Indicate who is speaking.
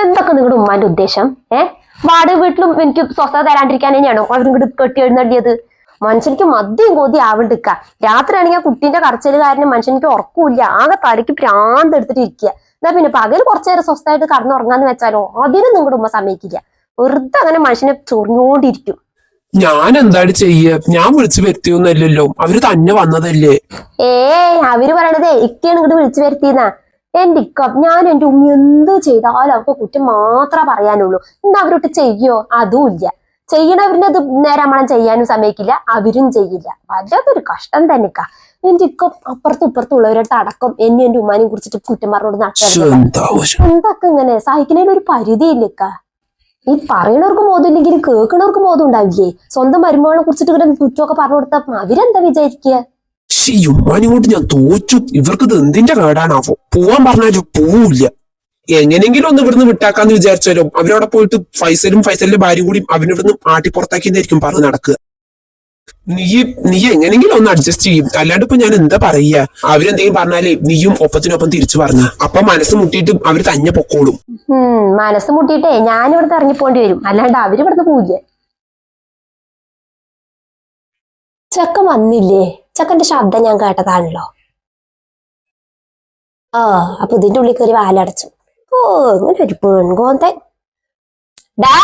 Speaker 1: എന്തൊക്കെ നിങ്ങളുടെ ഉമ്മാന്റെ ഉദ്ദേശം? വാടക വീട്ടിലും എനിക്ക് സ്വസ്ഥത തരാണ്ടിരിക്കാൻ തന്നെയാണോ അവരിങ്ങോട്ട് കെട്ടി എഴുന്നള്ളിയത്? മനുഷ്യനിക്ക് മദ്യം കൊതി ആവണ്ടിക്ക. രാത്രി ആണെങ്കിൽ ആ കുട്ടീന്റെ കരച്ചില് കാരണം മനുഷ്യനിക്ക് ഉറക്കൂല്ല, ആകെ തലയ്ക്ക് ഭ്രാന്ത് എടുത്തിട്ട് ഇരിക്കുക. എന്നാ പിന്നെ പകൽ കുറച്ചു നേരം സ്വസ്ഥമായിട്ട് കടന്നുറങ്ങാന്ന് വെച്ചാലോ അതിനും നിങ്ങളുടെ ഉമ്മ സമ്മതിക്കില്ല. വെറുതെ അങ്ങനെ മനുഷ്യനെ ചൊറിഞ്ഞോണ്ടിരിക്കും.
Speaker 2: ഞാൻ എന്താണ് ചെയ്യ? ഞാൻ വിളിച്ചു വരുത്തിയൊന്നല്ലല്ലോ, അവര് തന്നെ വന്നതല്ലേ.
Speaker 1: അവര് പറയണതേ ഇക്കയാണ് ഇങ്ങോട്ട് വിളിച്ചു വരുത്തിയെന്നാ. എന്റെ ഇക്ക ഞാൻ എന്റെ ഉമ്മ എന്ത് ചെയ്താലും അവർക്ക് കുറ്റം മാത്രമേ പറയാനുള്ളൂ. എന്താ അവരോട്ട് ചെയ്യോ? അതും ഇല്ല. ചെയ്യണവരിന്റെ അത് നേരമണം ചെയ്യാനും സമ്മതിക്കില്ല, അവരും ചെയ്യില്ല. വല്ലാത്തൊരു കഷ്ടം തന്നെക്ക. എന്റെ ഇക്ക അപ്പുറത്തും ഇപ്പുറത്തും ഉള്ളവരുടെ അടക്കം എന്റെ ഉമ്മാനെയും കുറിച്ചിട്ട് കുറ്റന്മാരോട് നടത്തുന്നത് എന്തൊക്കെ ഇങ്ങനെ സഹിക്കുന്നതിന് ഒരു പരിധിയില്ലേക്ക. ഈ പറയണവർക്ക് ബോധമില്ലെങ്കിലും കേൾക്കണവർക്ക് ബോധം ഉണ്ടാവില്ലേ? സ്വന്തം മരുമകളെ കുറിച്ചിട്ട് ഇങ്ങനെ കുറ്റമൊക്കെ പറഞ്ഞു കൊടുത്ത അവരെന്താ വിചാരിക്കുക?
Speaker 2: ഉമ്മാനിങ്ങോട്ട് ഞാൻ തോറ്റു. ഇവർക്ക് ഇത് എന്തിന്റെ കേടാണാവോ? പോവാൻ പറഞ്ഞാലും പോവില്ല. എങ്ങനെങ്കിലും ഒന്ന് ഇവിടുന്ന് വിട്ടാക്കാന്ന് വിചാരിച്ചാലും അവരവിടെ പോയിട്ട് ഫൈസലിന്റെ ഭാര്യ കൂടി അവനിവിടുന്ന് ആട്ടി പുറത്താക്കിയെന്നായിരിക്കും പറഞ്ഞ് നടക്കുക. നീ എങ്ങനെങ്കിലും ഒന്ന് അഡ്ജസ്റ്റ് ചെയ്യും, അല്ലാണ്ട് ഇപ്പൊ ഞാൻ എന്താ പറയാ? അവരെന്തെങ്കിലും പറഞ്ഞാലേ നീയും ഒപ്പത്തിനൊപ്പം തിരിച്ചു പറഞ്ഞ അപ്പൊ മനസ്സ് മുട്ടിയിട്ട് അവര് തന്നെ പൊക്കോളും.
Speaker 1: മനസ്സ് മുട്ടിയിട്ടേ ഞാനിവിടുന്ന് ഇറങ്ങിപ്പോണ്ടി വരും, അല്ലാണ്ട് അവരിവിടുന്ന് പോവില്ലേ. ചെക്കൻ വന്നില്ലേ? ചെക്കന്റെ ശബ്ദം ഞാൻ കേട്ടതാണല്ലോ. അപ്പൊ ഇതിന്റെ ഉള്ളിൽ കയറി വാലടച്ചു. ഇങ്ങനെ ഒരു പെൺകോന്തൻ. ഡാ